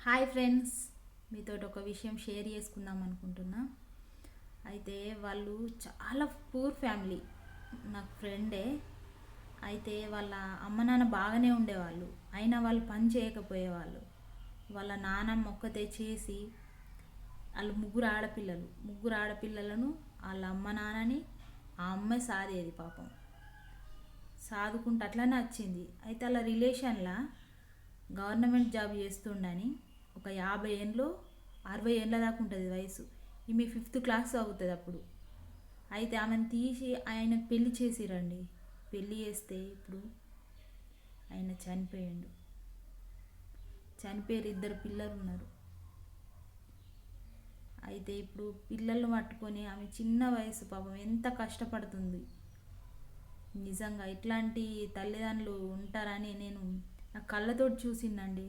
Hi friends, మీతో ఒక విషయం షేర్ చేసుకుందాం అనుకుంటున్నా. అయితే వాళ్ళు చాలా పూర్ ఫ్యామిలీ, నాకు ఫ్రెండే. అయితే వాళ్ళ అమ్మ నాన్న బాగానే ఉండేవాళ్ళు, అయినా వాళ్ళు పని చేయకపోయేవాళ్ళు. వాళ్ళ నాన్నమ్మ ఒక్కతే చేసి, వాళ్ళు ముగ్గురు ఆడపిల్లలను వాళ్ళ అమ్మ నాన్నని ఆ అమ్మాయి సాదేది పాపం. సాదుకుంటూ అట్లనే వచ్చింది. అయితే వాళ్ళ రిలేషన్లా గవర్నమెంట్ జాబ్ చేస్తుండని ఒక 50 ఏళ్ళు 60 ఏళ్ళ దాకా ఉంటుంది వయసు. ఈమె 5th క్లాస్ అవుతుంది అప్పుడు. అయితే ఆమెను తీసి ఆయనకు పెళ్లి చేసిరండి. పెళ్లి చేస్తే ఇప్పుడు ఆయన చనిపోయాడు. చనిపోయారు, 2 పిల్లలు ఉన్నారు. అయితే ఇప్పుడు పిల్లలను పట్టుకొని ఆమె చిన్న వయసు పాపం ఎంత కష్టపడుతుంది. నిజంగా ఇట్లాంటి తల్లిదండ్రులు ఉంటారని నేను నా కళ్ళతోటి చూసిందండి.